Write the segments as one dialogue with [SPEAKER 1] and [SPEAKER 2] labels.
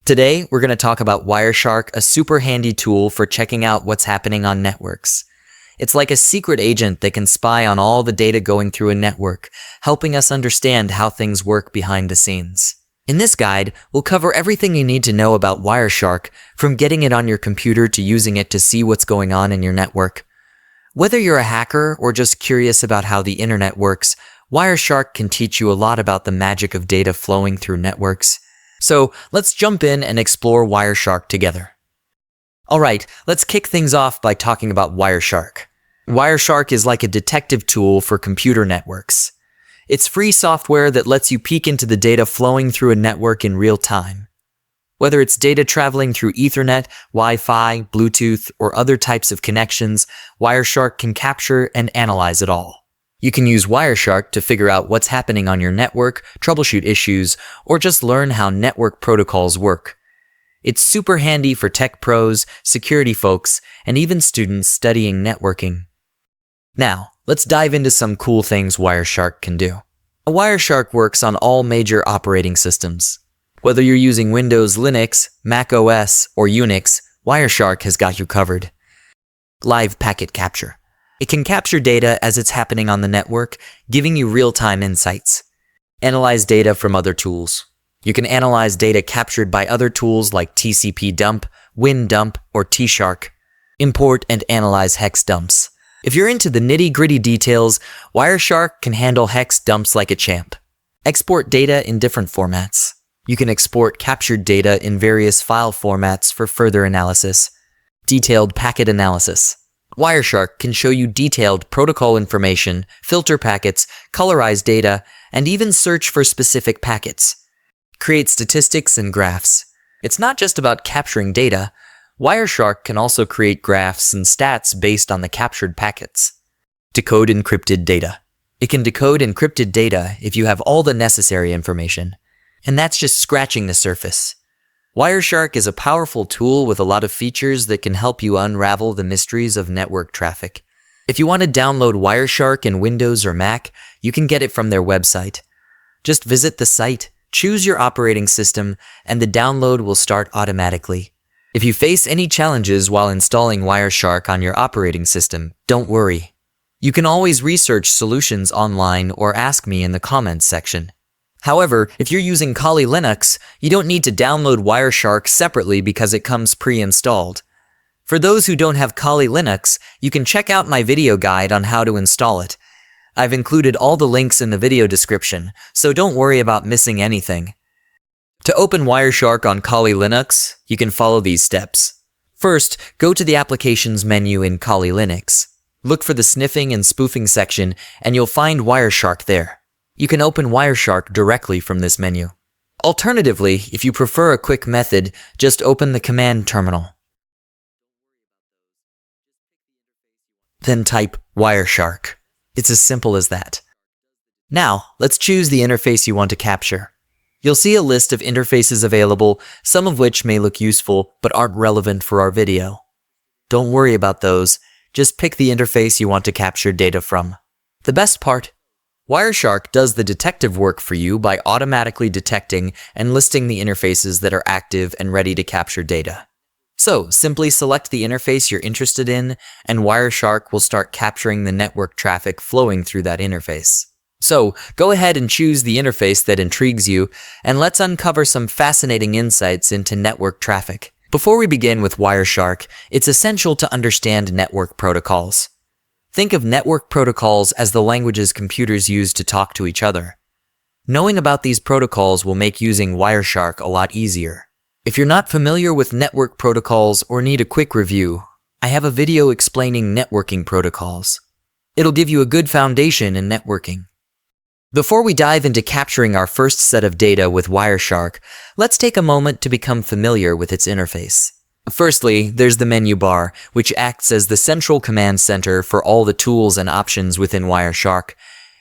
[SPEAKER 1] Today, we're going to talk about Wireshark, a super handy tool for checking out what's happening on networks. It's like a secret agent that can spy on all the data going through a network, helping us understand how things work behind the scenes. In this guide, we'll cover everything you need to know about Wireshark, from getting it on your computer to using it to see what's going on in your network. Whether you're a hacker or just curious about how the internet works, Wireshark can teach you a lot about the magic of data flowing through networks. So let's jump in and explore Wireshark together. Alright, let's kick things off by talking about Wireshark. Wireshark is like a detective tool for computer networks. It's free software that lets you peek into the data flowing through a network in real time. Whether it's data traveling through Ethernet, Wi-Fi, Bluetooth, or other types of connections, Wireshark can capture and analyze it all. You can use Wireshark to figure out what's happening on your network, troubleshoot issues, or just learn how network protocols work. It's super handy for tech pros, security folks, and even students studying networking. Now, let's dive into some cool things Wireshark can do. Wireshark works on all major operating systems. Whether you're using Windows, Linux, Mac OS, or Unix, Wireshark has got you covered. Live packet capture. It can capture data as it's happening on the network, giving you real-time insights. Analyze data from other tools. You can analyze data captured by other tools like TCP dump, WinDump, or Tshark. Import and analyze hex dumps. If you're into the nitty-gritty details, Wireshark can handle hex dumps like a champ. Export data in different formats. You can export captured data in various file formats for further analysis. Detailed packet analysis. Wireshark can show you detailed protocol information, filter packets, colorize data, and even search for specific packets. Create statistics and graphs. It's not just about capturing data. Wireshark can also create graphs and stats based on the captured packets. Decode encrypted data. It can decode encrypted data if you have all the necessary information. And that's just scratching the surface. Wireshark is a powerful tool with a lot of features that can help you unravel the mysteries of network traffic. If you want to download Wireshark in Windows or Mac, you can get it from their website. Just visit the site, choose your operating system, and the download will start automatically. If you face any challenges while installing Wireshark on your operating system, don't worry. You can always research solutions online or ask me in the comments section. However, if you're using Kali Linux, you don't need to download Wireshark separately because it comes pre-installed. For those who don't have Kali Linux, you can check out my video guide on how to install it. I've included all the links in the video description, so don't worry about missing anything. To open Wireshark on Kali Linux, you can follow these steps. First, go to the Applications menu in Kali Linux. Look for the sniffing and spoofing section, and you'll find Wireshark there. You can open Wireshark directly from this menu. Alternatively, if you prefer a quick method, just open the command terminal. Then type Wireshark. It's as simple as that. Now, let's choose the interface you want to capture. You'll see a list of interfaces available, some of which may look useful but aren't relevant for our video. Don't worry about those, just pick the interface you want to capture data from. The best part, Wireshark does the detective work for you by automatically detecting and listing the interfaces that are active and ready to capture data. So, simply select the interface you're interested in, and Wireshark will start capturing the network traffic flowing through that interface. So, go ahead and choose the interface that intrigues you, and let's uncover some fascinating insights into network traffic. Before we begin with Wireshark, it's essential to understand network protocols. Think of network protocols as the languages computers use to talk to each other. Knowing about these protocols will make using Wireshark a lot easier. If you're not familiar with network protocols or need a quick review, I have a video explaining networking protocols. It'll give you a good foundation in networking. Before we dive into capturing our first set of data with Wireshark, let's take a moment to become familiar with its interface. Firstly, there's the menu bar, which acts as the central command center for all the tools and options within Wireshark.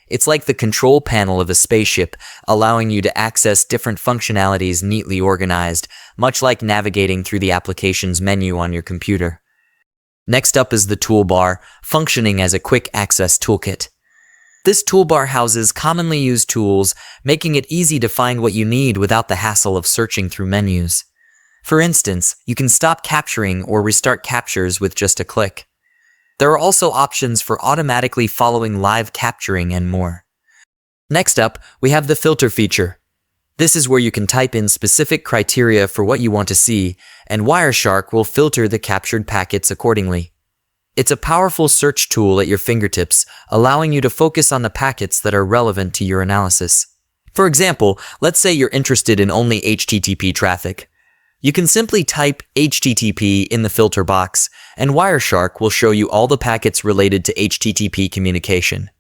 [SPEAKER 1] It's like the control panel of a spaceship, allowing you to access different functionalities neatly organized, much like navigating through the Applications menu on your computer. Next up is the toolbar, functioning as a quick access toolkit. This toolbar houses commonly used tools, making it easy to find what you need without the hassle of searching through menus. For instance, you can stop capturing or restart captures with just a click. There are also options for automatically following live capturing and more. Next up, we have the filter feature. This is where you can type in specific criteria for what you want to see, and Wireshark will filter the captured packets accordingly. It's a powerful search tool at your fingertips, allowing you to focus on the packets that are relevant to your analysis. For example, let's say you're interested in only HTTP traffic. You can simply type HTTP in the filter box, and Wireshark will show you all the packets related to HTTP communication.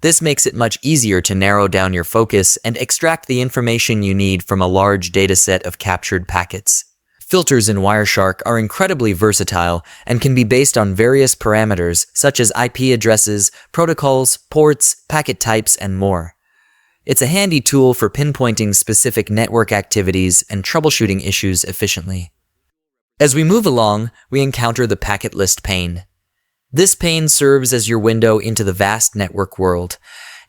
[SPEAKER 1] This makes it much easier to narrow down your focus and extract the information you need from a large dataset of captured packets. Filters in Wireshark are incredibly versatile and can be based on various parameters such as IP addresses, protocols, ports, packet types, and more. It's a handy tool for pinpointing specific network activities and troubleshooting issues efficiently. As we move along, we encounter the packet list pane. This pane serves as your window into the vast network world.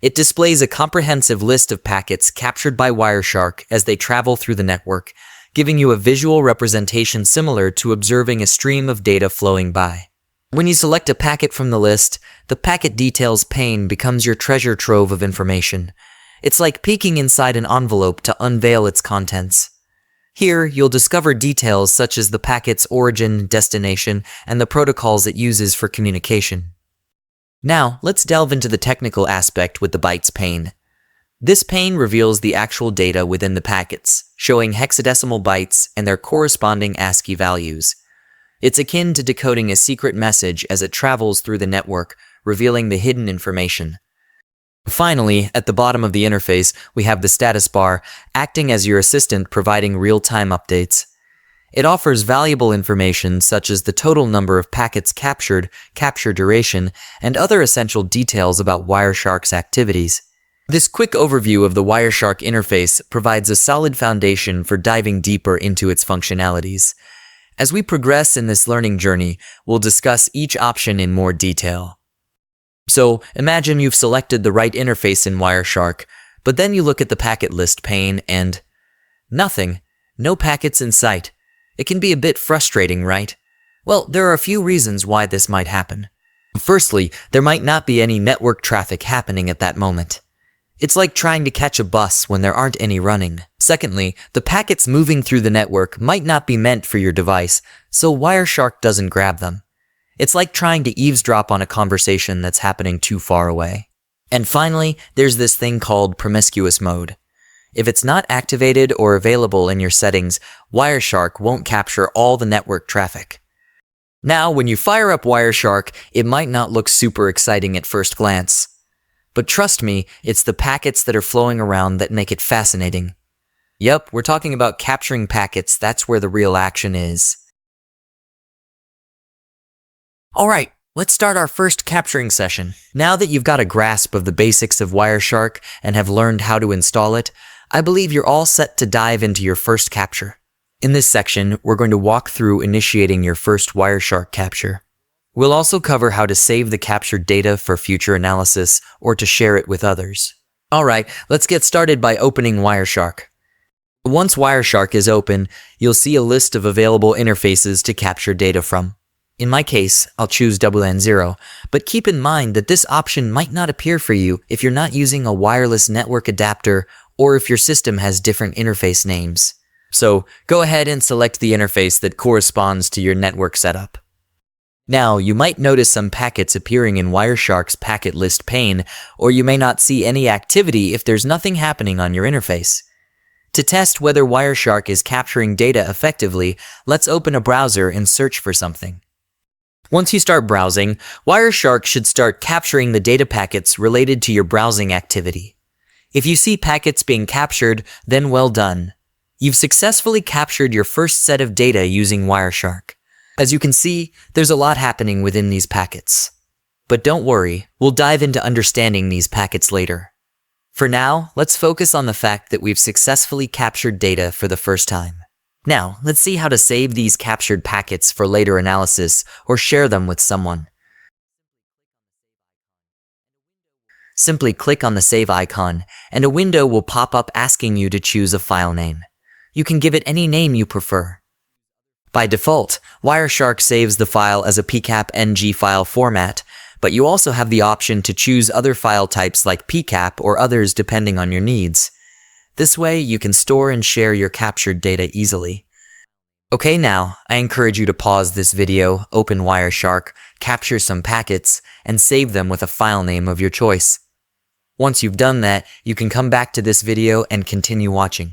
[SPEAKER 1] It displays a comprehensive list of packets captured by Wireshark as they travel through the network, giving you a visual representation similar to observing a stream of data flowing by. When you select a packet from the list, the packet details pane becomes your treasure trove of information. It's like peeking inside an envelope to unveil its contents. Here, you'll discover details such as the packet's origin, destination, and the protocols it uses for communication. Now, let's delve into the technical aspect with the bytes pane. This pane reveals the actual data within the packets, showing hexadecimal bytes and their corresponding ASCII values. It's akin to decoding a secret message as it travels through the network, revealing the hidden information. Finally, at the bottom of the interface, we have the status bar, acting as your assistant providing real-time updates. It offers valuable information such as the total number of packets captured, capture duration, and other essential details about Wireshark's activities. This quick overview of the Wireshark interface provides a solid foundation for diving deeper into its functionalities. As we progress in this learning journey, we'll discuss each option in more detail. So, imagine you've selected the right interface in Wireshark, but then you look at the packet list pane and nothing. No packets in sight. It can be a bit frustrating, right? Well, there are a few reasons why this might happen. Firstly, there might not be any network traffic happening at that moment. It's like trying to catch a bus when there aren't any running. Secondly, the packets moving through the network might not be meant for your device, so Wireshark doesn't grab them. It's like trying to eavesdrop on a conversation that's happening too far away. And finally, there's this thing called promiscuous mode. If it's not activated or available in your settings, Wireshark won't capture all the network traffic. Now, when you fire up Wireshark, it might not look super exciting at first glance. But trust me, it's the packets that are flowing around that make it fascinating. Yep, we're talking about capturing packets. That's where the real action is. Alright, let's start our first capturing session. Now that you've got a grasp of the basics of Wireshark and have learned how to install it, I believe you're all set to dive into your first capture. In this section, we're going to walk through initiating your first Wireshark capture. We'll also cover how to save the captured data for future analysis or to share it with others. Alright, let's get started by opening Wireshark. Once Wireshark is open, you'll see a list of available interfaces to capture data from. In my case, I'll choose WN0, but keep in mind that this option might not appear for you if you're not using a wireless network adapter or if your system has different interface names. So, go ahead and select the interface that corresponds to your network setup. Now, you might notice some packets appearing in Wireshark's packet list pane, or you may not see any activity if there's nothing happening on your interface. To test whether Wireshark is capturing data effectively, let's open a browser and search for something. Once you start browsing, Wireshark should start capturing the data packets related to your browsing activity. If you see packets being captured, then well done. You've successfully captured your first set of data using Wireshark. As you can see, there's a lot happening within these packets. But don't worry, we'll dive into understanding these packets later. For now, let's focus on the fact that we've successfully captured data for the first time. Now, let's see how to save these captured packets for later analysis or share them with someone. Simply click on the save icon, and a window will pop up asking you to choose a file name. You can give it any name you prefer. By default, Wireshark saves the file as a PCAP-NG file format, but you also have the option to choose other file types like PCAP or others depending on your needs. This way, you can store and share your captured data easily. Okay, now, I encourage you to pause this video, open Wireshark, capture some packets, and save them with a file name of your choice. Once you've done that, you can come back to this video and continue watching.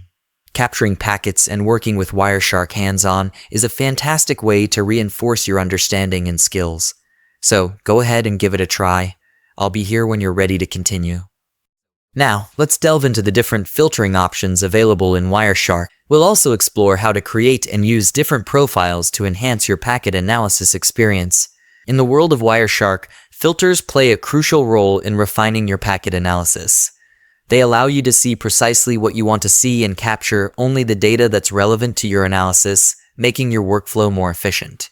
[SPEAKER 1] Capturing packets and working with Wireshark hands-on is a fantastic way to reinforce your understanding and skills. So, go ahead and give it a try. I'll be here when you're ready to continue. Now, let's delve into the different filtering options available in Wireshark. We'll also explore how to create and use different profiles to enhance your packet analysis experience. In the world of Wireshark, filters play a crucial role in refining your packet analysis. They allow you to see precisely what you want to see and capture only the data that's relevant to your analysis, making your workflow more efficient.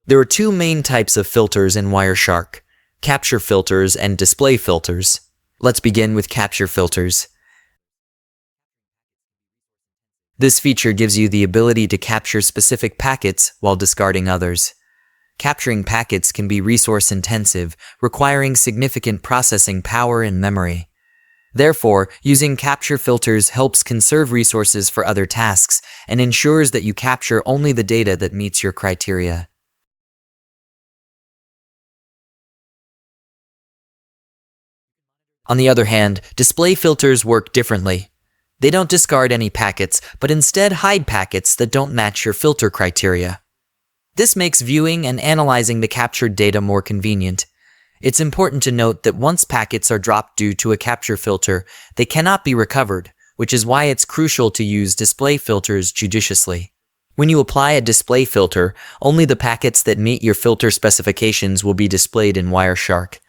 [SPEAKER 1] There are two main types of filters in Wireshark: capture filters and display filters. Let's begin with capture filters. This feature gives you the ability to capture specific packets while discarding others. Capturing packets can be resource-intensive, requiring significant processing power and memory. Therefore, using capture filters helps conserve resources for other tasks and ensures that you capture only the data that meets your criteria. On the other hand, display filters work differently. They don't discard any packets, but instead hide packets that don't match your filter criteria. This makes viewing and analyzing the captured data more convenient. It's important to note that once packets are dropped due to a capture filter, they cannot be recovered, which is why it's crucial to use display filters judiciously. When you apply a display filter, only the packets that meet your filter specifications will be displayed in Wireshark.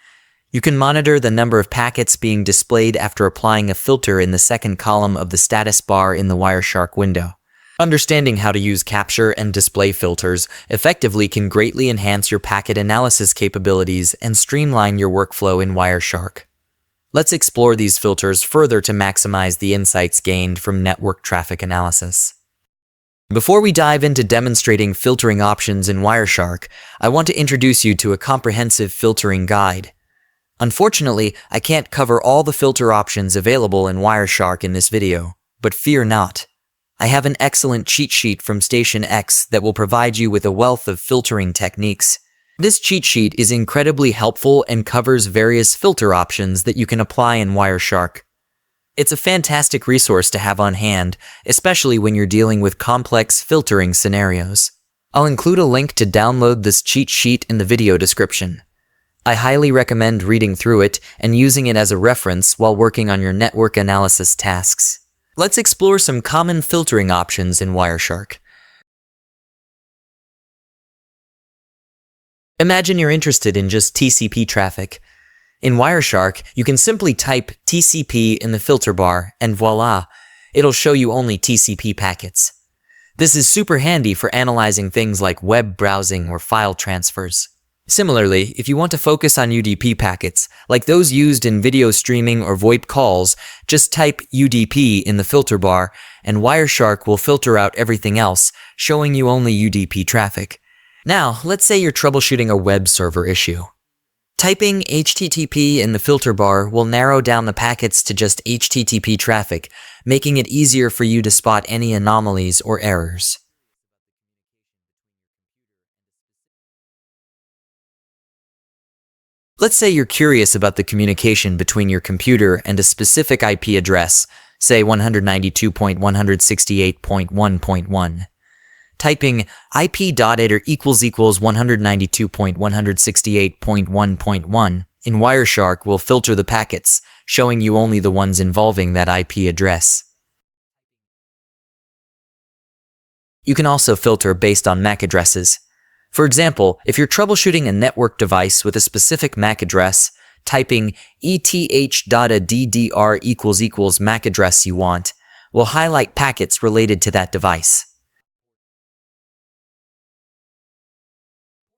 [SPEAKER 1] You can monitor the number of packets being displayed after applying a filter in the second column of the status bar in the Wireshark window. Understanding how to use capture and display filters effectively can greatly enhance your packet analysis capabilities and streamline your workflow in Wireshark. Let's explore these filters further to maximize the insights gained from network traffic analysis. Before we dive into demonstrating filtering options in Wireshark, I want to introduce you to a comprehensive filtering guide. Unfortunately, I can't cover all the filter options available in Wireshark in this video, but fear not. I have an excellent cheat sheet from Station X that will provide you with a wealth of filtering techniques. This cheat sheet is incredibly helpful and covers various filter options that you can apply in Wireshark. It's a fantastic resource to have on hand, especially when you're dealing with complex filtering scenarios. I'll include a link to download this cheat sheet in the video description. I highly recommend reading through it and using it as a reference while working on your network analysis tasks. Let's explore some common filtering options in Wireshark. Imagine you're interested in just TCP traffic. In Wireshark, you can simply type TCP in the filter bar, and voila, it'll show you only TCP packets. This is super handy for analyzing things like web browsing or file transfers. Similarly, if you want to focus on UDP packets, like those used in video streaming or VoIP calls, just type UDP in the filter bar, and Wireshark will filter out everything else, showing you only UDP traffic. Now, let's say you're troubleshooting a web server issue. Typing HTTP in the filter bar will narrow down the packets to just HTTP traffic, making it easier for you to spot any anomalies or errors. Let's say you're curious about the communication between your computer and a specific IP address, say 192.168.1.1. Typing IP.ADDR == 192.168.1.1 in Wireshark will filter the packets, showing you only the ones involving that IP address. You can also filter based on MAC addresses. For example, if you're troubleshooting a network device with a specific MAC address, typing ETH.ADDR == MAC address you want will highlight packets related to that device.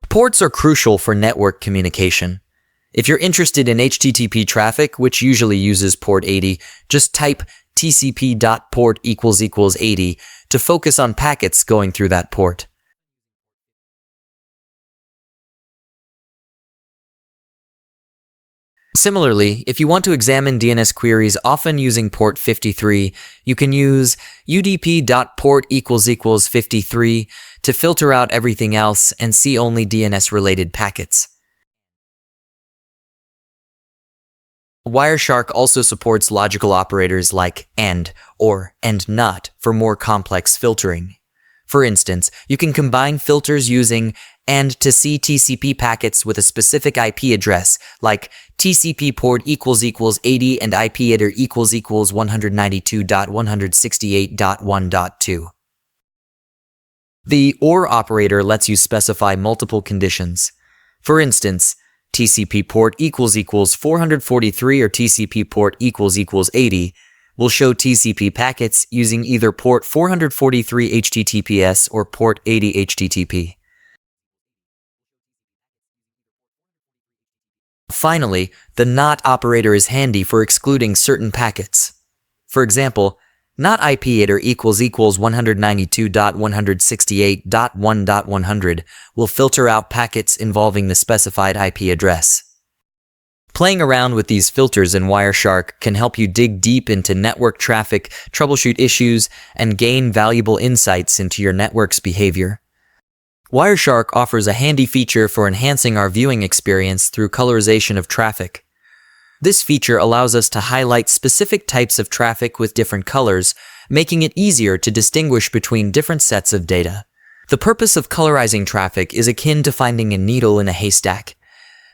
[SPEAKER 1] Ports are crucial for network communication. If you're interested in HTTP traffic, which usually uses port 80, just type tcp.port == 80 to focus on packets going through that port. Similarly, if you want to examine DNS queries often using port 53, you can use udp.port == 53 to filter out everything else and see only DNS-related packets. Wireshark also supports logical operators like AND or AND NOT for more complex filtering. For instance, you can combine filters using AND to see TCP packets with a specific IP address, like TCP port == 80 and IP header == 192.168.1.2. The OR operator lets you specify multiple conditions. For instance, TCP port == 443 or TCP port == 80 will show TCP packets using either port 443 HTTPS or port 80 HTTP. Finally, the NOT operator is handy for excluding certain packets. For example, NOT IP header == 192.168.1.100 will filter out packets involving the specified IP address. Playing around with these filters in Wireshark can help you dig deep into network traffic, troubleshoot issues, and gain valuable insights into your network's behavior. Wireshark offers a handy feature for enhancing our viewing experience through colorization of traffic. This feature allows us to highlight specific types of traffic with different colors, making it easier to distinguish between different sets of data. The purpose of colorizing traffic is akin to finding a needle in a haystack.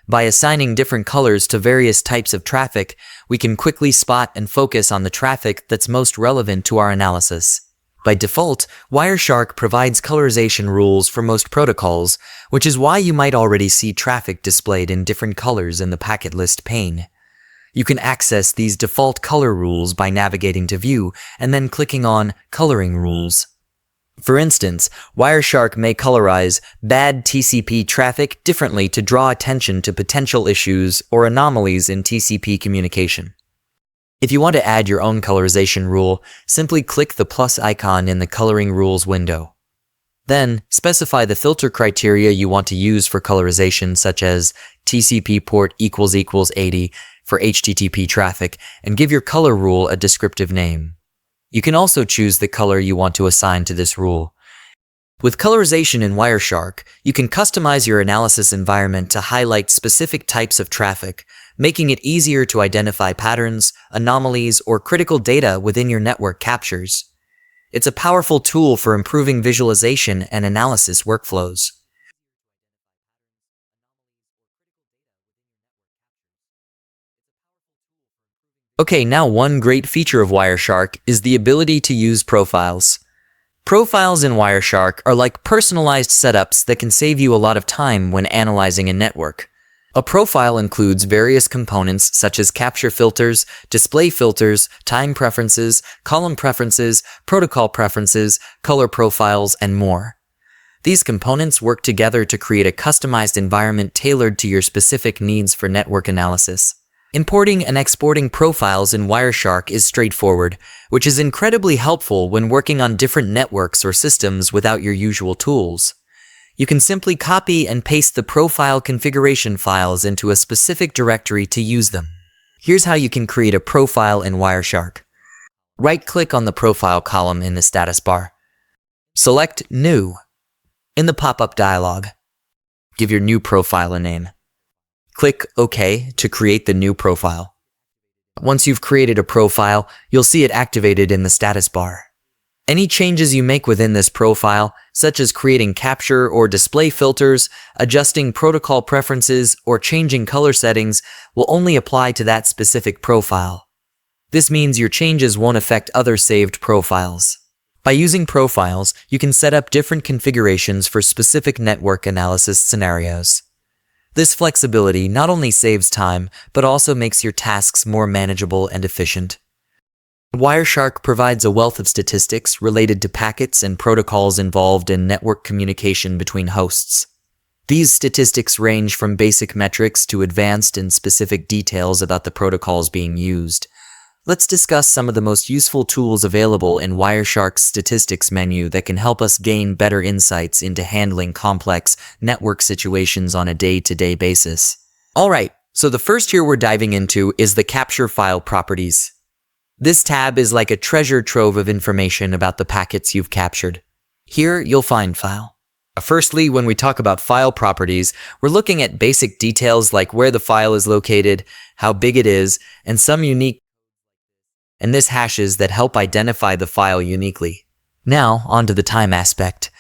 [SPEAKER 1] By assigning different colors to various types of traffic, we can quickly spot and focus on the traffic that's most relevant to our analysis. By default, Wireshark provides colorization rules for most protocols, which is why you might already see traffic displayed in different colors in the packet list pane. You can access these default color rules by navigating to View and then clicking on Coloring Rules. For instance, Wireshark may colorize bad TCP traffic differently to draw attention to potential issues or anomalies in TCP communication. If you want to add your own colorization rule, simply click the plus icon in the Coloring Rules window. Then, specify the filter criteria you want to use for colorization, such as TCP port == 80 for HTTP traffic, and give your color rule a descriptive name. You can also choose the color you want to assign to this rule. With colorization in Wireshark, you can customize your analysis environment to highlight specific types of traffic, making it easier to identify patterns, anomalies, or critical data within your network captures. It's a powerful tool for improving visualization and analysis workflows. Okay, now one great feature of Wireshark is the ability to use profiles. Profiles in Wireshark are like personalized setups that can save you a lot of time when analyzing a network. A profile includes various components such as capture filters, display filters, time preferences, column preferences, protocol preferences, color profiles, and more. These components work together to create a customized environment tailored to your specific needs for network analysis. Importing and exporting profiles in Wireshark is straightforward, which is incredibly helpful when working on different networks or systems without your usual tools. You can simply copy and paste the profile configuration files into a specific directory to use them. Here's how you can create a profile in Wireshark. Right-click on the profile column in the status bar. Select New in the pop-up dialog. Give your new profile a name. Click OK to create the new profile. Once you've created a profile, you'll see it activated in the status bar. Any changes you make within this profile, such as creating capture or display filters, adjusting protocol preferences, or changing color settings, will only apply to that specific profile. This means your changes won't affect other saved profiles. By using profiles, you can set up different configurations for specific network analysis scenarios. This flexibility not only saves time, but also makes your tasks more manageable and efficient. Wireshark provides a wealth of statistics related to packets and protocols involved in network communication between hosts. These statistics range from basic metrics to advanced and specific details about the protocols being used. Let's discuss some of the most useful tools available in Wireshark's statistics menu that can help us gain better insights into handling complex network situations on a day-to-day basis. Alright, So the first here we're diving into is the capture file properties. This tab is like a treasure trove of information about the packets you've captured. Here you'll find file. Firstly, when we talk about file properties, we're looking at basic details like where the file is located, how big it is, and some unique and this hashes that help identify the file uniquely. Now, onto the time aspect.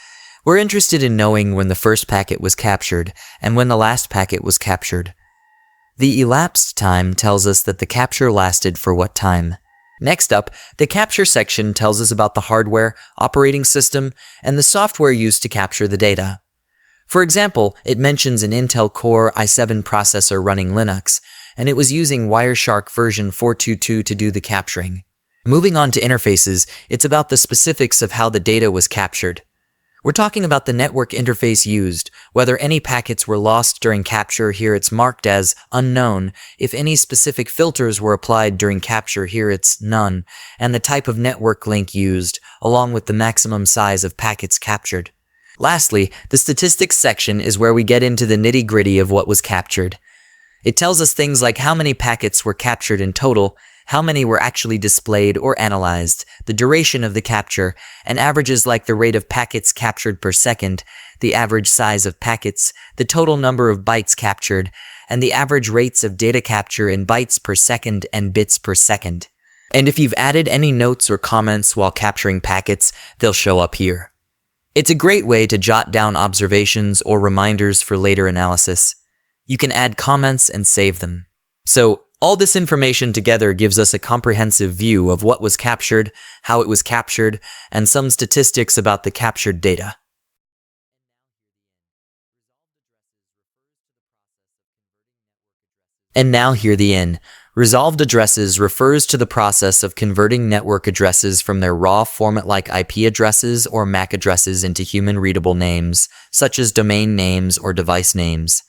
[SPEAKER 1] We're interested in knowing when the first packet was captured and when the last packet was captured. The elapsed time tells us that the capture lasted for what time. Next up, the capture section tells us about the hardware, operating system, and the software used to capture the data. For example, it mentions an Intel Core i7 processor running Linux, and it was using Wireshark version 4.2.2 to do the capturing. Moving on to interfaces, it's about the specifics of how the data was captured. We're talking about the network interface used, whether any packets were lost during capture, here it's marked as unknown, if any specific filters were applied during capture, here it's none, and the type of network link used, along with the maximum size of packets captured. Lastly, the statistics section is where we get into the nitty-gritty of what was captured. It tells us things like how many packets were captured in total, how many were actually displayed or analyzed, the duration of the capture, and averages like the rate of packets captured per second, the average size of packets, the total number of bytes captured, and the average rates of data capture in bytes per second and bits per second. And if you've added any notes or comments while capturing packets, they'll show up here. It's a great way to jot down observations or reminders for later analysis. You can add comments and save them. So, all this information together gives us a comprehensive view of what was captured, how it was captured, and some statistics about the captured data. And now here the in. Resolved addresses refers to the process of converting network addresses from their raw format like IP addresses or MAC addresses into human-readable names, such as domain names or device names.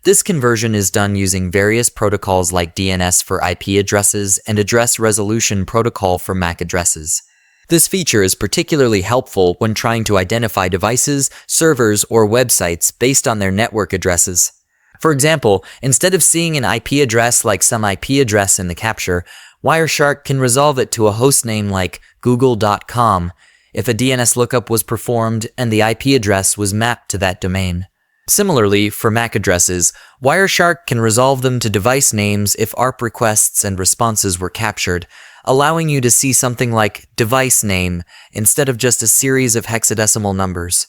[SPEAKER 1] This conversion is done using various protocols like DNS for IP addresses and Address Resolution Protocol for MAC addresses. This feature is particularly helpful when trying to identify devices, servers, or websites based on their network addresses. For example, instead of seeing an IP address like some IP address in the capture, Wireshark can resolve it to a hostname like google.com if a DNS lookup was performed and the IP address was mapped to that domain. Similarly, for MAC addresses, Wireshark can resolve them to device names if ARP requests and responses were captured, allowing you to see something like device name instead of just a series of hexadecimal numbers.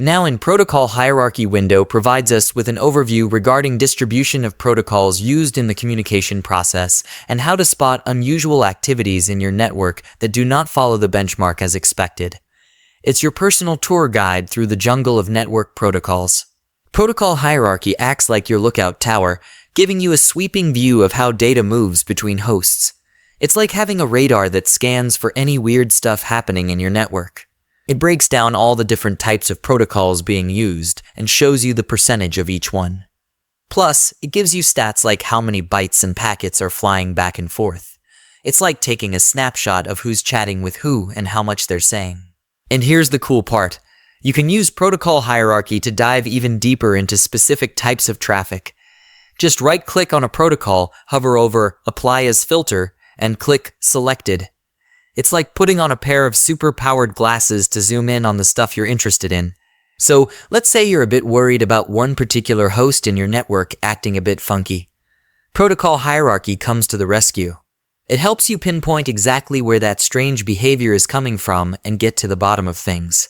[SPEAKER 1] Now in Protocol Hierarchy window provides us with an overview regarding distribution of protocols used in the communication process and how to spot unusual activities in your network that do not follow the benchmark as expected. It's your personal tour guide through the jungle of network protocols. Protocol Hierarchy acts like your lookout tower, giving you a sweeping view of how data moves between hosts. It's like having a radar that scans for any weird stuff happening in your network. It breaks down all the different types of protocols being used and shows you the percentage of each one. Plus, it gives you stats like how many bytes and packets are flying back and forth. It's like taking a snapshot of who's chatting with who and how much they're saying. And here's the cool part. You can use Protocol Hierarchy to dive even deeper into specific types of traffic. Just right-click on a protocol, hover over Apply as Filter, and click Selected. It's like putting on a pair of super-powered glasses to zoom in on the stuff you're interested in. So, let's say you're a bit worried about one particular host in your network acting a bit funky. Protocol Hierarchy comes to the rescue. It helps you pinpoint exactly where that strange behavior is coming from and get to the bottom of things.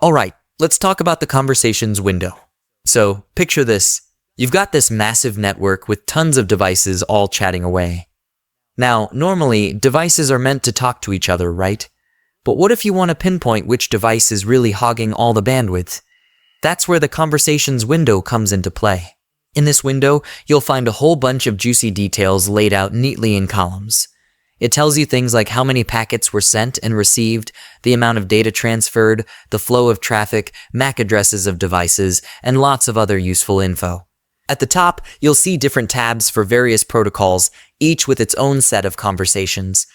[SPEAKER 1] Alright, let's talk about the conversations window. So, picture this. You've got this massive network with tons of devices all chatting away. Now, normally, devices are meant to talk to each other, right? But what if you want to pinpoint which device is really hogging all the bandwidth? That's where the Conversations window comes into play. In this window, you'll find a whole bunch of juicy details laid out neatly in columns. It tells you things like how many packets were sent and received, the amount of data transferred, the flow of traffic, MAC addresses of devices, and lots of other useful info. At the top, you'll see different tabs for various protocols, each with its own set of conversations.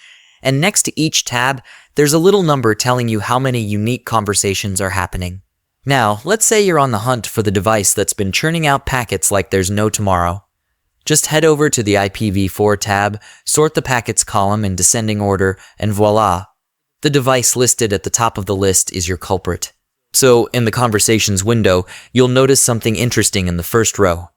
[SPEAKER 1] And next to each tab, there's a little number telling you how many unique conversations are happening. Now, let's say you're on the hunt for the device that's been churning out packets like there's no tomorrow. Just head over to the IPv4 tab, sort the packets column in descending order, and voila! The device listed at the top of the list is your culprit. So, in the Conversations window, you'll notice something interesting in the first row.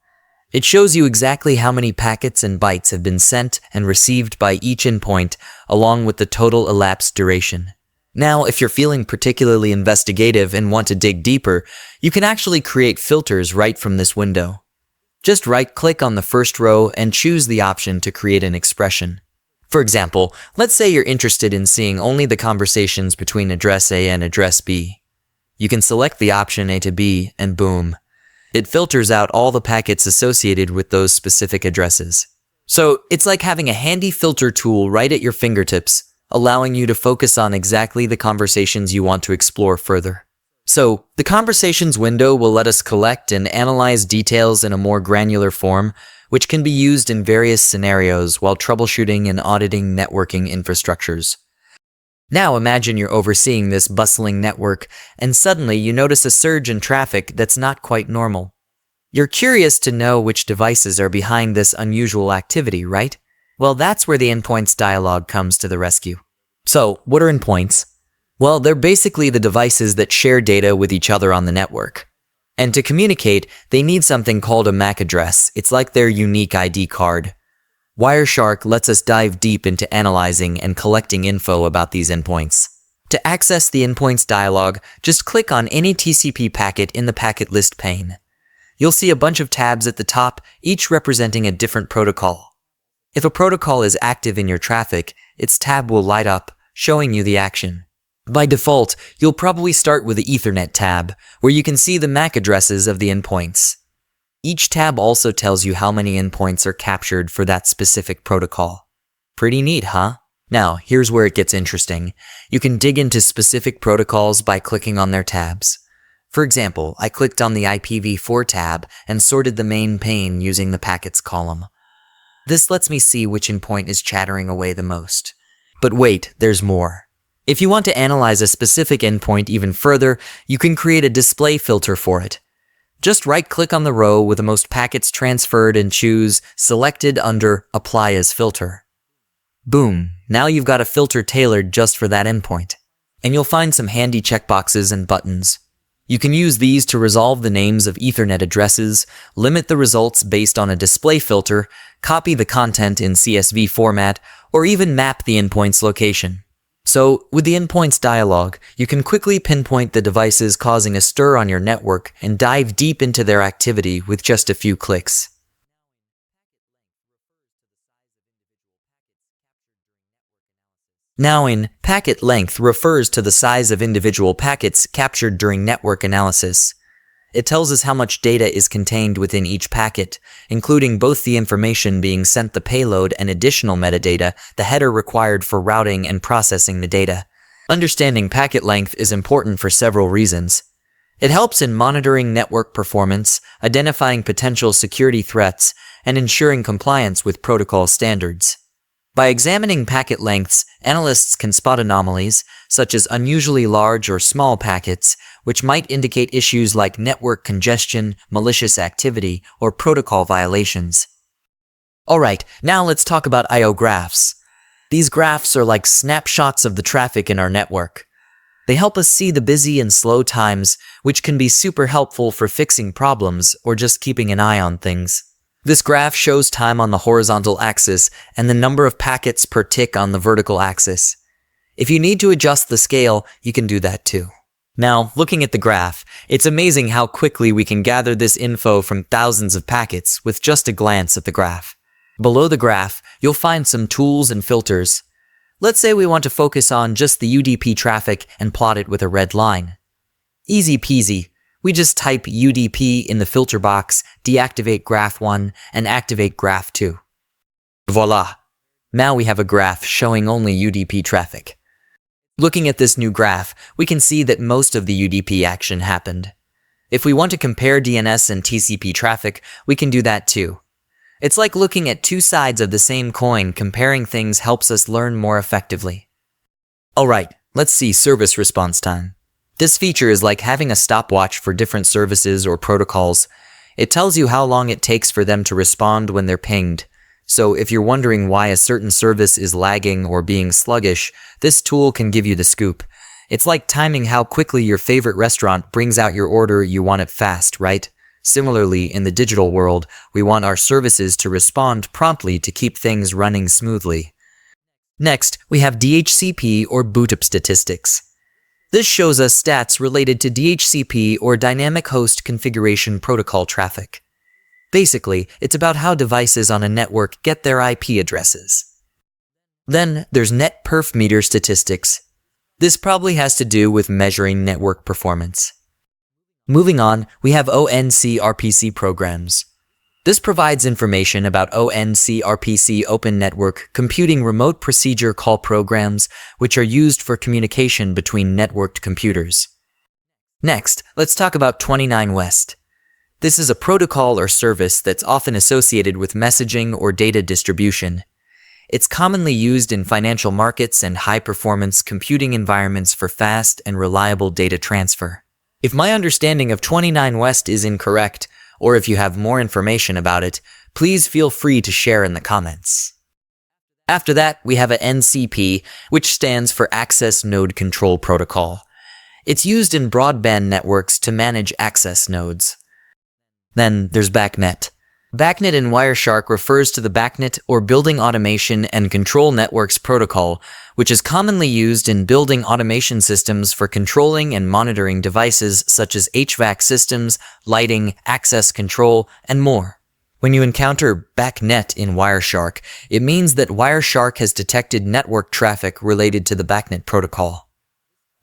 [SPEAKER 1] It shows you exactly how many packets and bytes have been sent and received by each endpoint, along with the total elapsed duration. Now, if you're feeling particularly investigative and want to dig deeper, you can actually create filters right from this window. Just right-click on the first row and choose the option to create an expression. For example, let's say you're interested in seeing only the conversations between address A and address B. You can select the option A to B, and boom. It filters out all the packets associated with those specific addresses. So, it's like having a handy filter tool right at your fingertips, allowing you to focus on exactly the conversations you want to explore further. So, the Conversations window will let us collect and analyze details in a more granular form, which can be used in various scenarios while troubleshooting and auditing networking infrastructures. Now imagine you're overseeing this bustling network, and suddenly you notice a surge in traffic that's not quite normal. You're curious to know which devices are behind this unusual activity, right? Well, that's where the endpoints dialog comes to the rescue. So, what are endpoints? Well, they're basically the devices that share data with each other on the network. And to communicate, they need something called a MAC address. It's like their unique ID card. Wireshark lets us dive deep into analyzing and collecting info about these endpoints. To access the endpoints dialog, just click on any TCP packet in the packet list pane. You'll see a bunch of tabs at the top, each representing a different protocol. If a protocol is active in your traffic, its tab will light up, showing you the action. By default, you'll probably start with the Ethernet tab, where you can see the MAC addresses of the endpoints. Each tab also tells you how many endpoints are captured for that specific protocol. Pretty neat, huh? Now, here's where it gets interesting. You can dig into specific protocols by clicking on their tabs. For example, I clicked on the IPv4 tab and sorted the main pane using the packets column. This lets me see which endpoint is chattering away the most. But wait, there's more. If you want to analyze a specific endpoint even further, you can create a display filter for it. Just right-click on the row with the most packets transferred and choose Selected under Apply as Filter. Boom, now you've got a filter tailored just for that endpoint. And you'll find some handy checkboxes and buttons. You can use these to resolve the names of Ethernet addresses, limit the results based on a display filter, copy the content in CSV format, or even map the endpoint's location. So, with the endpoints dialog, you can quickly pinpoint the devices causing a stir on your network and dive deep into their activity with just a few clicks. Now in packet length refers to the size of individual packets captured during network analysis. It tells us how much data is contained within each packet, including both the information being sent the payload and additional metadata, the header required for routing and processing the data. Understanding packet length is important for several reasons. It helps in monitoring network performance, identifying potential security threats, and ensuring compliance with protocol standards. By examining packet lengths, analysts can spot anomalies, such as unusually large or small packets, which might indicate issues like network congestion, malicious activity, or protocol violations. Alright, now let's talk about I/O graphs. These graphs are like snapshots of the traffic in our network. They help us see the busy and slow times, which can be super helpful for fixing problems or just keeping an eye on things. This graph shows time on the horizontal axis and the number of packets per tick on the vertical axis. If you need to adjust the scale, you can do that too. Now, looking at the graph, it's amazing how quickly we can gather this info from thousands of packets with just a glance at the graph. Below the graph, you'll find some tools and filters. Let's say we want to focus on just the UDP traffic and plot it with a red line. Easy peasy. We just type UDP in the filter box, deactivate graph 1, and activate graph 2. Voila! Now we have a graph showing only UDP traffic. Looking at this new graph, we can see that most of the UDP action happened. If we want to compare DNS and TCP traffic, we can do that too. It's like looking at two sides of the same coin. Comparing things helps us learn more effectively. Alright, let's see service response time. This feature is like having a stopwatch for different services or protocols. It tells you how long it takes for them to respond when they're pinged. So if you're wondering why a certain service is lagging or being sluggish, this tool can give you the scoop. It's like timing how quickly your favorite restaurant brings out your order. You want it fast, right? Similarly, in the digital world, we want our services to respond promptly to keep things running smoothly. Next, we have DHCP or boot-up statistics. This shows us stats related to DHCP or Dynamic Host Configuration Protocol traffic. Basically, it's about how devices on a network get their IP addresses. Then, there's Net Perf Meter statistics. This probably has to do with measuring network performance. Moving on, we have ONCRPC programs. This provides information about ONCRPC Open Network Computing Remote Procedure Call programs, which are used for communication between networked computers. Next, let's talk about 29 West. This is a protocol or service that's often associated with messaging or data distribution. It's commonly used in financial markets and high-performance computing environments for fast and reliable data transfer. If my understanding of 29 West is incorrect, or if you have more information about it, please feel free to share in the comments. After that, we have a NCP, which stands for Access Node Control Protocol. It's used in broadband networks to manage access nodes. Then there's BACnet. BACnet in Wireshark refers to the BACnet or Building Automation and Control Networks Protocol, which is commonly used in building automation systems for controlling and monitoring devices such as HVAC systems, lighting, access control, and more. When you encounter BACnet in Wireshark, it means that Wireshark has detected network traffic related to the BACnet protocol.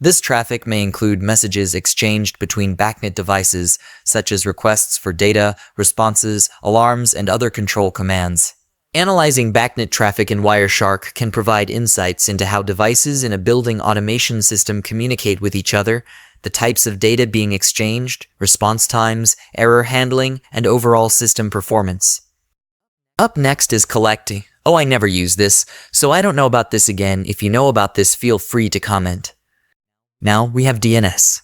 [SPEAKER 1] This traffic may include messages exchanged between BACnet devices, such as requests for data, responses, alarms, and other control commands. Analyzing BACnet traffic in Wireshark can provide insights into how devices in a building automation system communicate with each other, the types of data being exchanged, response times, error handling, and overall system performance. Up next is collecting. Oh, I never use this, so I don't know about this again. If you know about this, feel free to comment. Now we have DNS.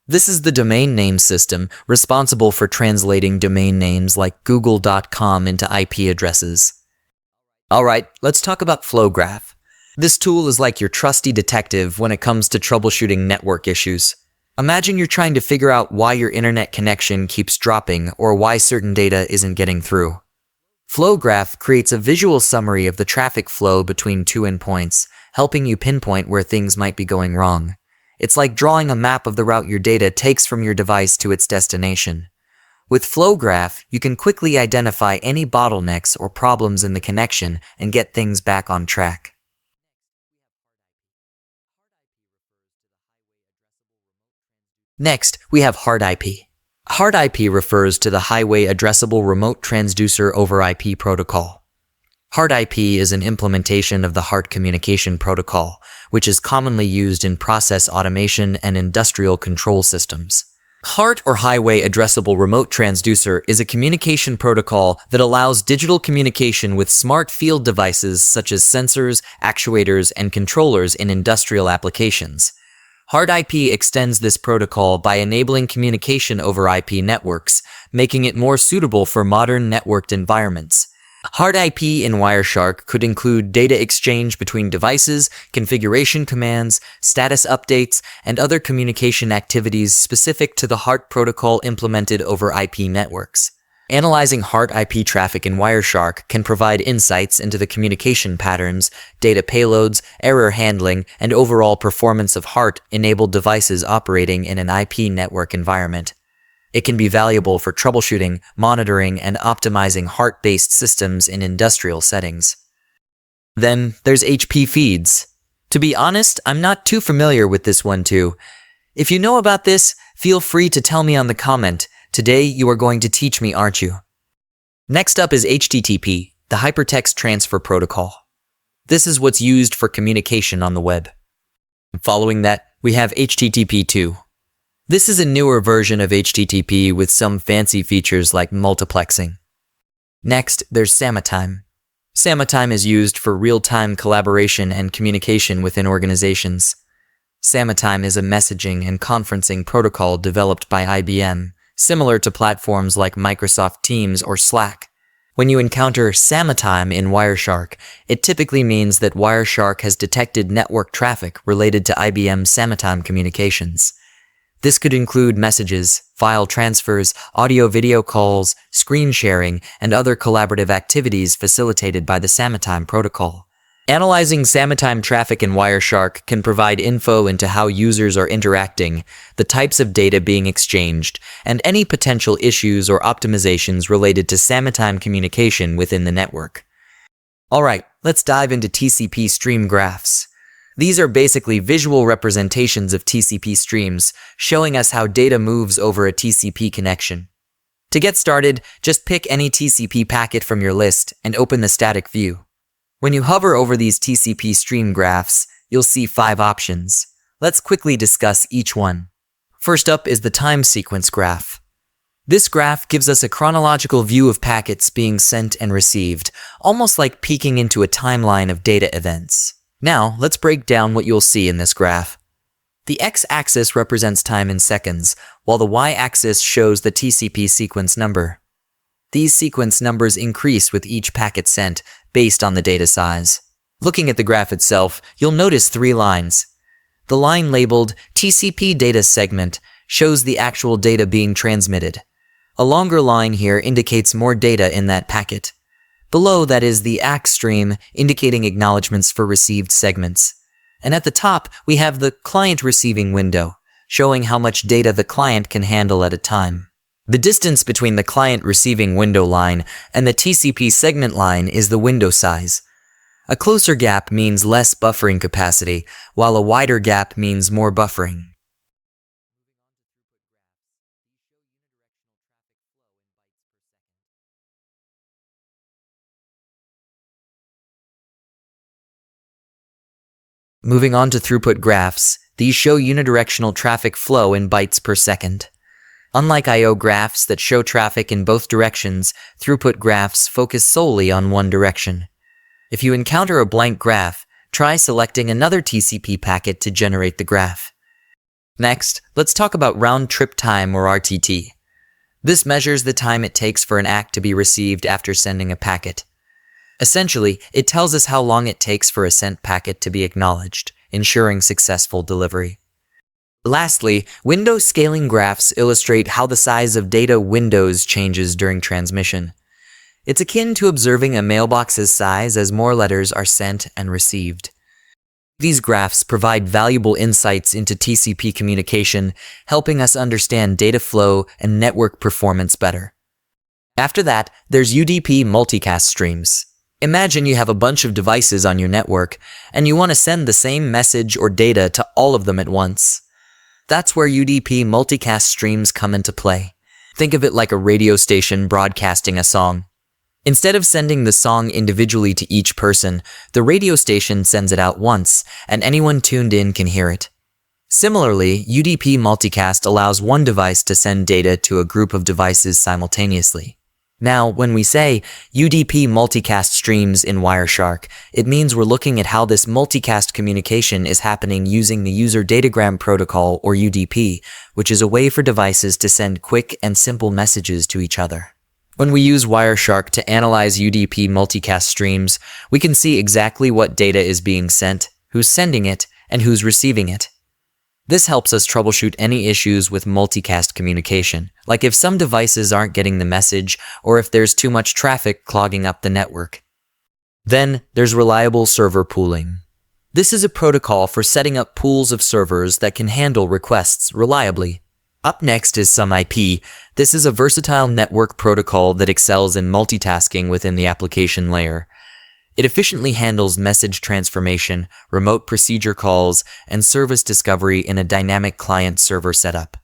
[SPEAKER 1] This is the domain name system responsible for translating domain names like google.com into IP addresses. Alright, let's talk about FlowGraph. This tool is like your trusty detective when it comes to troubleshooting network issues. Imagine you're trying to figure out why your internet connection keeps dropping or why certain data isn't getting through. FlowGraph creates a visual summary of the traffic flow between two endpoints, helping you pinpoint where things might be going wrong. It's like drawing a map of the route your data takes from your device to its destination. With FlowGraph, you can quickly identify any bottlenecks or problems in the connection and get things back on track. Next, we have HART-IP. HART-IP refers to the Highway Addressable Remote Transducer over IP protocol. HART-IP is an implementation of the HART communication protocol, which is commonly used in process automation and industrial control systems. HART, or Highway Addressable Remote Transducer, is a communication protocol that allows digital communication with smart field devices such as sensors, actuators, and controllers in industrial applications. HART-IP extends this protocol by enabling communication over IP networks, making it more suitable for modern networked environments. HART-IP in Wireshark could include data exchange between devices, configuration commands, status updates, and other communication activities specific to the HART protocol implemented over IP networks. Analyzing HART-IP traffic in Wireshark can provide insights into the communication patterns, data payloads, error handling, and overall performance of HART-enabled devices operating in an IP network environment. It can be valuable for troubleshooting, monitoring, and optimizing HART-based systems in industrial settings. Then there's HP feeds. To be honest, I'm not too familiar with this one too. If you know about this, feel free to tell me on the comment. Today you are going to teach me, aren't you? Next up is HTTP, the Hypertext Transfer Protocol. This is what's used for communication on the web. Following that, we have HTTP2. This is a newer version of HTTP with some fancy features like multiplexing. Next, there's SAMA-time. SAMA-time is used for real-time collaboration and communication within organizations. SAMA-time is a messaging and conferencing protocol developed by IBM, similar to platforms like Microsoft Teams or Slack. When you encounter SAMA-time in Wireshark, it typically means that Wireshark has detected network traffic related to IBM SAMA-time communications. This could include messages, file transfers, audio-video calls, screen sharing, and other collaborative activities facilitated by the SAMA-time protocol. Analyzing SAMA-time traffic in Wireshark can provide info into how users are interacting, the types of data being exchanged, and any potential issues or optimizations related to SAMA-time communication within the network. Alright, let's dive into TCP stream graphs. These are basically visual representations of TCP streams, showing us how data moves over a TCP connection. To get started, just pick any TCP packet from your list and open the static view. When you hover over these TCP stream graphs, you'll see 5 options. Let's quickly discuss each one. First up is the time sequence graph. This graph gives us a chronological view of packets being sent and received, almost like peeking into a timeline of data events. Now, let's break down what you'll see in this graph. The x-axis represents time in seconds, while the y-axis shows the TCP sequence number. These sequence numbers increase with each packet sent, based on the data size. Looking at the graph itself, you'll notice 3 lines. The line labeled TCP data segment shows the actual data being transmitted. A longer line here indicates more data in that packet. Below that is the ACK stream, indicating acknowledgments for received segments. And at the top, we have the client receiving window, showing how much data the client can handle at a time. The distance between the client receiving window line and the TCP segment line is the window size. A closer gap means less buffering capacity, while a wider gap means more buffering. Moving on to throughput graphs, these show unidirectional traffic flow in bytes per second. Unlike I/O graphs that show traffic in both directions, throughput graphs focus solely on one direction. If you encounter a blank graph, try selecting another TCP packet to generate the graph. Next, let's talk about round-trip time or RTT. This measures the time it takes for an ACK to be received after sending a packet. Essentially, it tells us how long it takes for a sent packet to be acknowledged, ensuring successful delivery. Lastly, window scaling graphs illustrate how the size of data windows changes during transmission. It's akin to observing a mailbox's size as more letters are sent and received. These graphs provide valuable insights into TCP communication, helping us understand data flow and network performance better. After that, there's UDP multicast streams. Imagine you have a bunch of devices on your network, and you want to send the same message or data to all of them at once. That's where UDP multicast streams come into play. Think of it like a radio station broadcasting a song. Instead of sending the song individually to each person, the radio station sends it out once, and anyone tuned in can hear it. Similarly, UDP multicast allows one device to send data to a group of devices simultaneously. Now, when we say UDP multicast streams in Wireshark, it means we're looking at how this multicast communication is happening using the User Datagram Protocol, or UDP, which is a way for devices to send quick and simple messages to each other. When we use Wireshark to analyze UDP multicast streams, we can see exactly what data is being sent, who's sending it, and who's receiving it. This helps us troubleshoot any issues with multicast communication, like if some devices aren't getting the message or if there's too much traffic clogging up the network. Then, there's reliable server pooling. This is a protocol for setting up pools of servers that can handle requests reliably. Up next is SumIP. This is a versatile network protocol that excels in multitasking within the application layer. It efficiently handles message transformation, remote procedure calls, and service discovery in a dynamic client-server setup.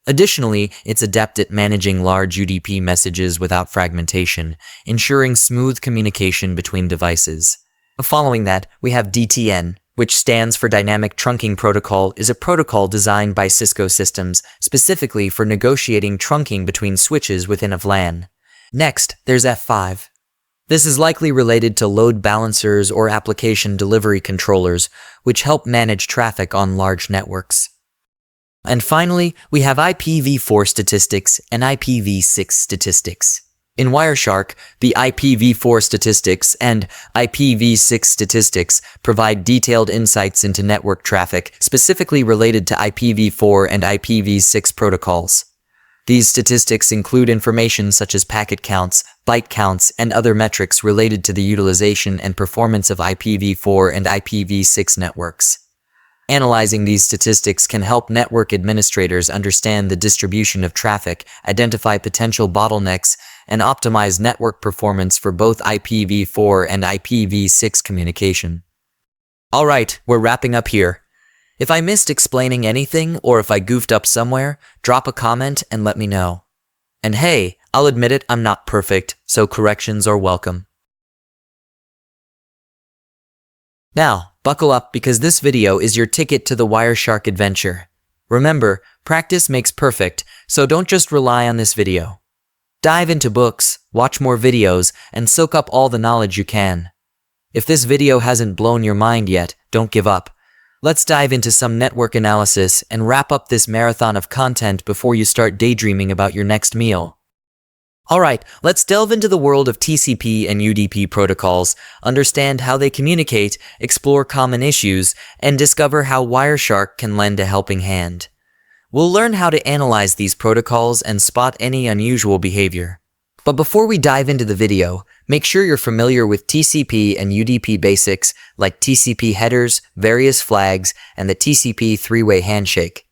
[SPEAKER 1] Additionally, it's adept at managing large UDP messages without fragmentation, ensuring smooth communication between devices. Following that, we have DTN, which stands for Dynamic Trunking Protocol, is a protocol designed by Cisco systems specifically for negotiating trunking between switches within a VLAN. Next, there's F5. This is likely related to load balancers or application delivery controllers, which help manage traffic on large networks. And finally, we have IPv4 statistics and IPv6 statistics. In Wireshark, the IPv4 statistics and IPv6 statistics provide detailed insights into network traffic specifically related to IPv4 and IPv6 protocols. These statistics include information such as packet counts, byte counts, and other metrics related to the utilization and performance of IPv4 and IPv6 networks. Analyzing these statistics can help network administrators understand the distribution of traffic, identify potential bottlenecks, and optimize network performance for both IPv4 and IPv6 communication. Alright, we're wrapping up here. If I missed explaining anything or if I goofed up somewhere, drop a comment and let me know. And hey, I'll admit it, I'm not perfect, so corrections are welcome. Now, buckle up because this video is your ticket to the Wireshark adventure. Remember, practice makes perfect, so don't just rely on this video. Dive into books, watch more videos, and soak up all the knowledge you can. If this video hasn't blown your mind yet, don't give up. Let's dive into some network analysis and wrap up this marathon of content before you start daydreaming about your next meal. Alright, let's delve into the world of TCP and UDP protocols, understand how they communicate, explore common issues, and discover how Wireshark can lend a helping hand. We'll learn how to analyze these protocols and spot any unusual behavior. But before we dive into the video, make sure you're familiar with TCP and UDP basics like TCP headers, various flags, and the TCP three-way handshake.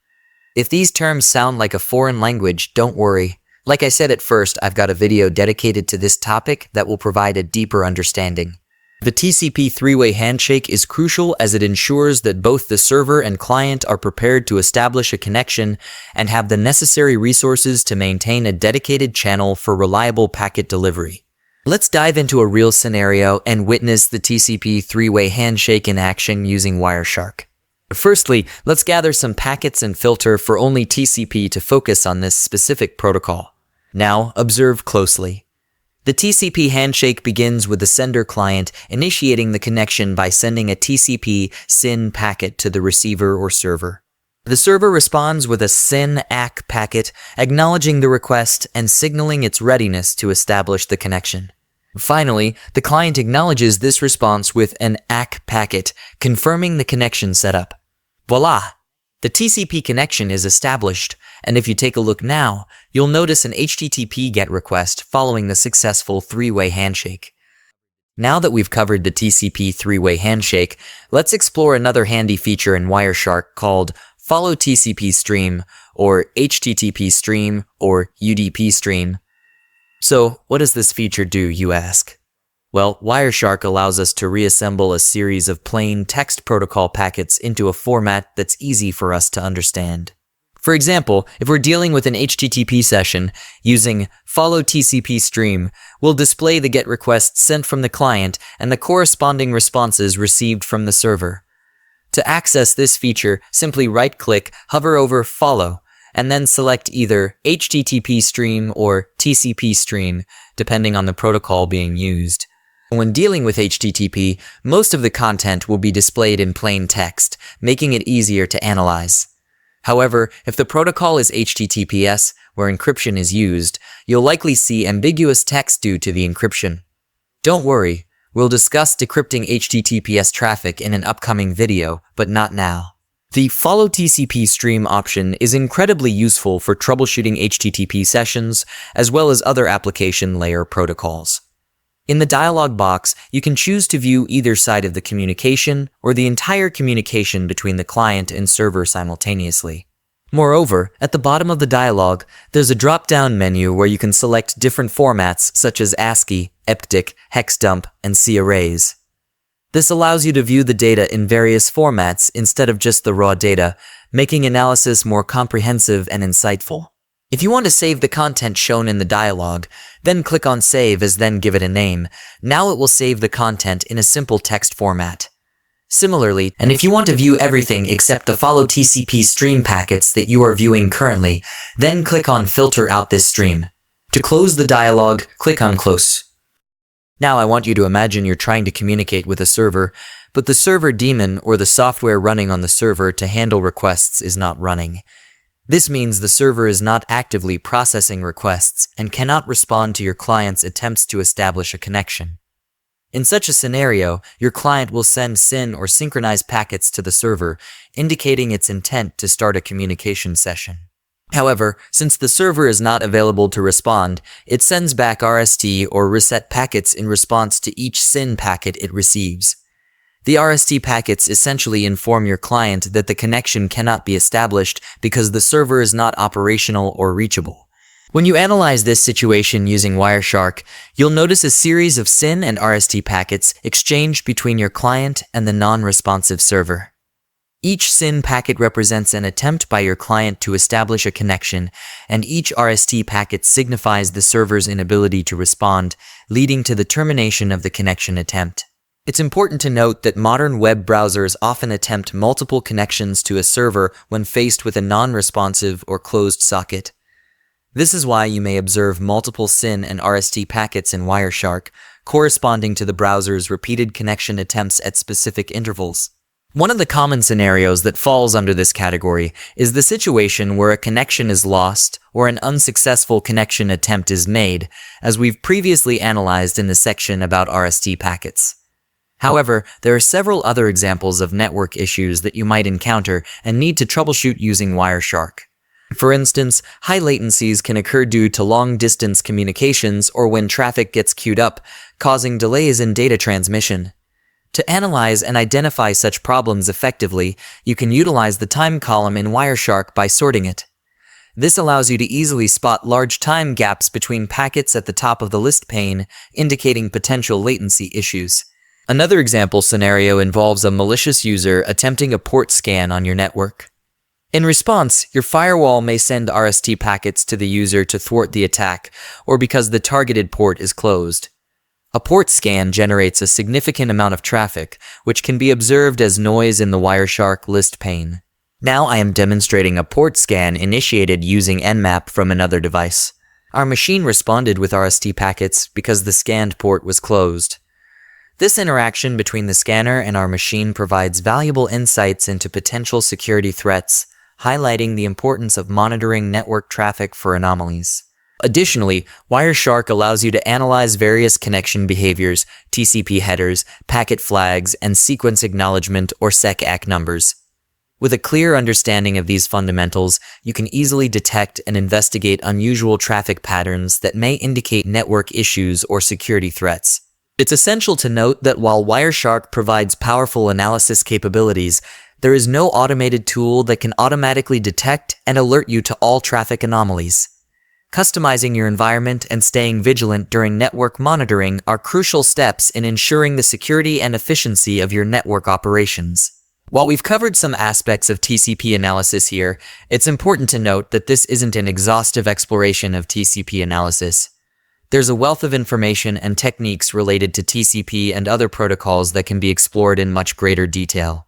[SPEAKER 1] If these terms sound like a foreign language, don't worry. Like I said at first, I've got a video dedicated to this topic that will provide a deeper understanding. The TCP three-way handshake is crucial as it ensures that both the server and client are prepared to establish a connection and have the necessary resources to maintain a dedicated channel for reliable packet delivery. Let's dive into a real scenario and witness the TCP three-way handshake in action using Wireshark. Firstly, let's gather some packets and filter for only TCP to focus on this specific protocol. Now, observe closely. The TCP handshake begins with the sender client initiating the connection by sending a TCP SYN packet to the receiver or server. The server responds with a SYN ACK packet, acknowledging the request and signaling its readiness to establish the connection. Finally, the client acknowledges this response with an ACK packet, confirming the connection setup. Voila! The TCP connection is established, and if you take a look now, you'll notice an HTTP GET request following the successful three-way handshake. Now that we've covered the TCP three-way handshake, let's explore another handy feature in Wireshark called Follow TCP Stream, or HTTP Stream, or UDP Stream. So, what does this feature do, you ask? Well, Wireshark allows us to reassemble a series of plain text protocol packets into a format that's easy for us to understand. For example, if we're dealing with an HTTP session, using Follow TCP Stream, we'll display the GET requests sent from the client and the corresponding responses received from the server. To access this feature, simply right-click, hover over Follow, and then select either HTTP Stream or TCP Stream, depending on the protocol being used. When dealing with HTTP, most of the content will be displayed in plain text, making it easier to analyze. However, if the protocol is HTTPS, where encryption is used, you'll likely see ambiguous text due to the encryption. Don't worry, we'll discuss decrypting HTTPS traffic in an upcoming video, but not now. The Follow TCP Stream option is incredibly useful for troubleshooting HTTP sessions, as well as other application layer protocols. In the dialog box, you can choose to view either side of the communication or the entire communication between the client and server simultaneously. Moreover, at the bottom of the dialog, there's a drop-down menu where you can select different formats such as ASCII, EBCDIC, hexdump, and C arrays. This allows you to view the data in various formats instead of just the raw data, making analysis more comprehensive and insightful. If you want to save the content shown in the dialog, then click on Save as then give it a name. Now it will save the content in a simple text format. Similarly, and if you want to view everything except the Follow TCP Stream packets that you are viewing currently, then click on Filter out this stream. To close the dialog, click on Close. Now I want you to imagine you're trying to communicate with a server, but the server daemon or the software running on the server to handle requests is not running. This means the server is not actively processing requests and cannot respond to your client's attempts to establish a connection. In such a scenario, your client will send SYN or synchronized packets to the server, indicating its intent to start a communication session. However, since the server is not available to respond, it sends back RST or reset packets in response to each SYN packet it receives. The RST packets essentially inform your client that the connection cannot be established because the server is not operational or reachable. When you analyze this situation using Wireshark, you'll notice a series of SYN and RST packets exchanged between your client and the non-responsive server. Each SYN packet represents an attempt by your client to establish a connection, and each RST packet signifies the server's inability to respond, leading to the termination of the connection attempt. It's important to note that modern web browsers often attempt multiple connections to a server when faced with a non-responsive or closed socket. This is why you may observe multiple SYN and RST packets in Wireshark, corresponding to the browser's repeated connection attempts at specific intervals. One of the common scenarios that falls under this category is the situation where a connection is lost or an unsuccessful connection attempt is made, as we've previously analyzed in the section about RST packets. However, there are several other examples of network issues that you might encounter and need to troubleshoot using Wireshark. For instance, high latencies can occur due to long-distance communications or when traffic gets queued up, causing delays in data transmission. To analyze and identify such problems effectively, you can utilize the time column in Wireshark by sorting it. This allows you to easily spot large time gaps between packets at the top of the list pane, indicating potential latency issues. Another example scenario involves a malicious user attempting a port scan on your network. In response, your firewall may send RST packets to the user to thwart the attack, or because the targeted port is closed. A port scan generates a significant amount of traffic, which can be observed as noise in the Wireshark list pane. Now I am demonstrating a port scan initiated using Nmap from another device. Our machine responded with RST packets because the scanned port was closed. This interaction between the scanner and our machine provides valuable insights into potential security threats, highlighting the importance of monitoring network traffic for anomalies. Additionally, Wireshark allows you to analyze various connection behaviors, TCP headers, packet flags, and sequence acknowledgement or SecAC numbers. With a clear understanding of these fundamentals, you can easily detect and investigate unusual traffic patterns that may indicate network issues or security threats. It's essential to note that while Wireshark provides powerful analysis capabilities, there is no automated tool that can automatically detect and alert you to all traffic anomalies. Customizing your environment and staying vigilant during network monitoring are crucial steps in ensuring the security and efficiency of your network operations. While we've covered some aspects of TCP analysis here, it's important to note that this isn't an exhaustive exploration of TCP analysis. There's a wealth of information and techniques related to TCP and other protocols that can be explored in much greater detail.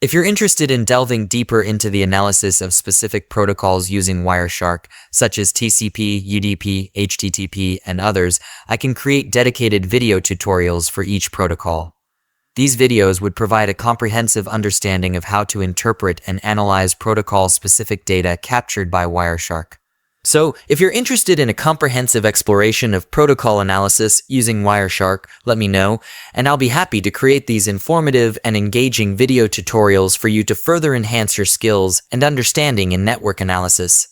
[SPEAKER 1] If you're interested in delving deeper into the analysis of specific protocols using Wireshark, such as TCP, UDP, HTTP, and others, I can create dedicated video tutorials for each protocol. These videos would provide a comprehensive understanding of how to interpret and analyze protocol-specific data captured by Wireshark. So, if you're interested in a comprehensive exploration of protocol analysis using Wireshark, let me know, and I'll be happy to create these informative and engaging video tutorials for you to further enhance your skills and understanding in network analysis.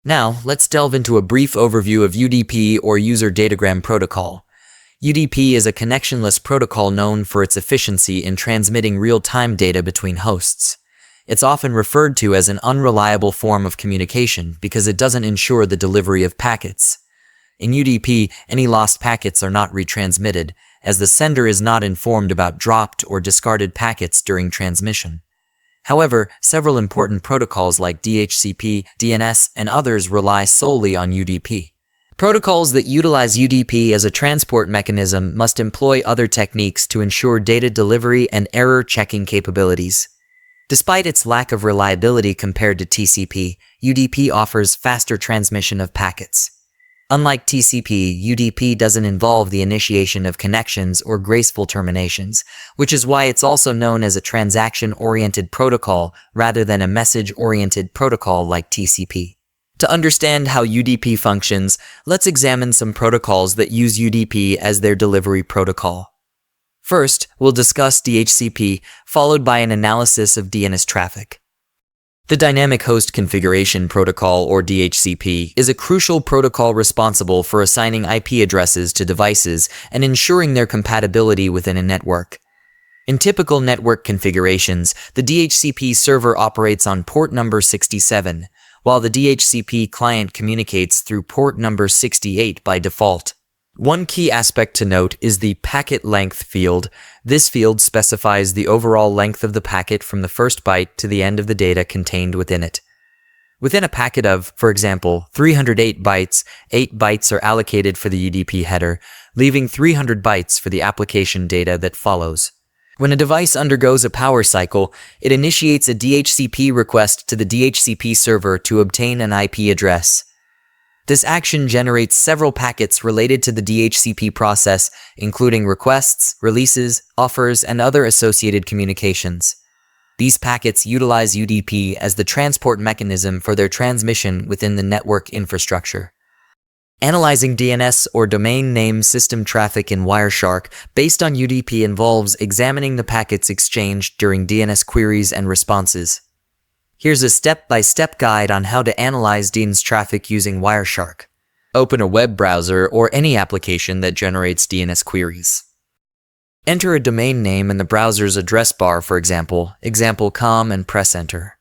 [SPEAKER 1] Now, let's delve into a brief overview of UDP or User Datagram Protocol. UDP is a connectionless protocol known for its efficiency in transmitting real-time data between hosts. It's often referred to as an unreliable form of communication because it doesn't ensure the delivery of packets. In UDP, any lost packets are not retransmitted, as the sender is not informed about dropped or discarded packets during transmission. However, several important protocols like DHCP, DNS, and others rely solely on UDP. Protocols that utilize UDP as a transport mechanism must employ other techniques to ensure data delivery and error checking capabilities. Despite its lack of reliability compared to TCP, UDP offers faster transmission of packets. Unlike TCP, UDP doesn't involve the initiation of connections or graceful terminations, which is why it's also known as a transaction-oriented protocol rather than a message-oriented protocol like TCP. To understand how UDP functions, let's examine some protocols that use UDP as their delivery protocol. First, we'll discuss DHCP, followed by an analysis of DNS traffic. The Dynamic Host Configuration Protocol, or DHCP, is a crucial protocol responsible for assigning IP addresses to devices and ensuring their compatibility within a network. In typical network configurations, the DHCP server operates on port number 67, while the DHCP client communicates through port number 68 by default. One key aspect to note is the packet length field. This field specifies the overall length of the packet from the first byte to the end of the data contained within it. Within a packet of, for example, 308 bytes, 8 bytes are allocated for the UDP header, leaving 300 bytes for the application data that follows. When a device undergoes a power cycle, it initiates a DHCP request to the DHCP server to obtain an IP address. This action generates several packets related to the DHCP process, including requests, releases, offers, and other associated communications. These packets utilize UDP as the transport mechanism for their transmission within the network infrastructure. Analyzing DNS or domain name system traffic in Wireshark based on UDP involves examining the packets exchanged during DNS queries and responses. Here's a step-by-step guide on how to analyze DNS traffic using Wireshark. Open a web browser or any application that generates DNS queries. Enter a domain name in the browser's address bar, for example com, and press enter.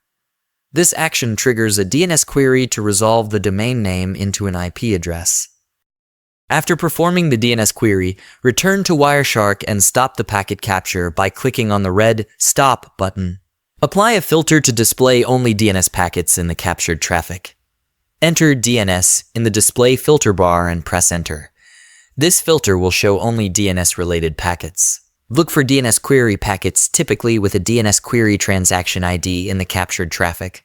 [SPEAKER 1] This action triggers a DNS query to resolve the domain name into an IP address. After performing the DNS query, return to Wireshark and stop the packet capture by clicking on the red Stop button. Apply a filter to display only DNS packets in the captured traffic. Enter DNS in the display filter bar and press enter. This filter will show only DNS-related packets. Look for DNS query packets typically with a DNS query transaction ID in the captured traffic.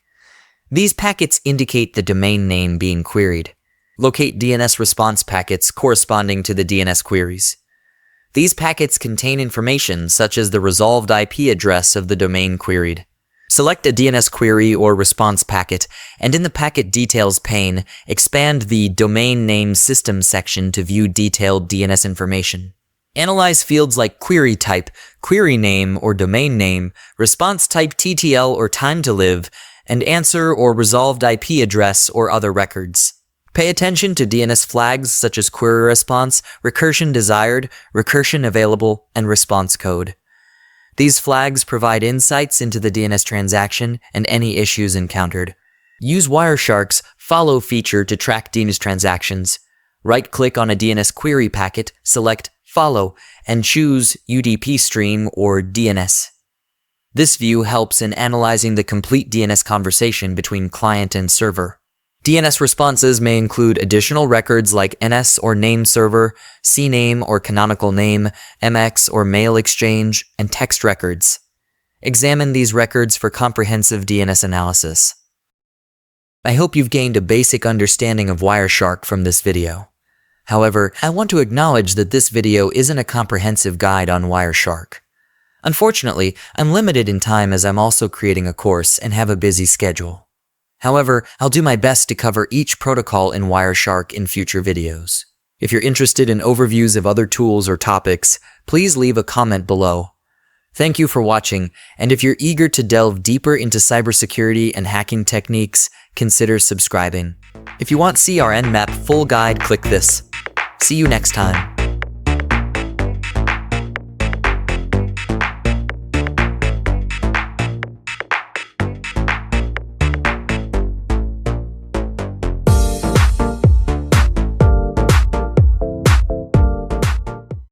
[SPEAKER 1] These packets indicate the domain name being queried. Locate DNS response packets corresponding to the DNS queries. These packets contain information such as the resolved IP address of the domain queried. Select a DNS query or response packet, and in the Packet Details pane, expand the Domain Name System section to view detailed DNS information. Analyze fields like query type, query name or domain name, response type TTL or time to live, and answer or resolved IP address or other records. Pay attention to DNS flags such as query response, recursion desired, recursion available, and response code. These flags provide insights into the DNS transaction and any issues encountered. Use Wireshark's Follow feature to track DNS transactions. Right-click on a DNS query packet, select Follow, and choose UDP stream or DNS. This view helps in analyzing the complete DNS conversation between client and server. DNS responses may include additional records like NS or name server, CNAME or canonical name, MX or mail exchange, and text records. Examine these records for comprehensive DNS analysis. I hope you've gained a basic understanding of Wireshark from this video. However, I want to acknowledge that this video isn't a comprehensive guide on Wireshark. Unfortunately, I'm limited in time as I'm also creating a course and have a busy schedule. However, I'll do my best to cover each protocol in Wireshark in future videos. If you're interested in overviews of other tools or topics, please leave a comment below. Thank you for watching, and if you're eager to delve deeper into cybersecurity and hacking techniques, consider subscribing. If you want CRN Map full guide, click this. See you next time.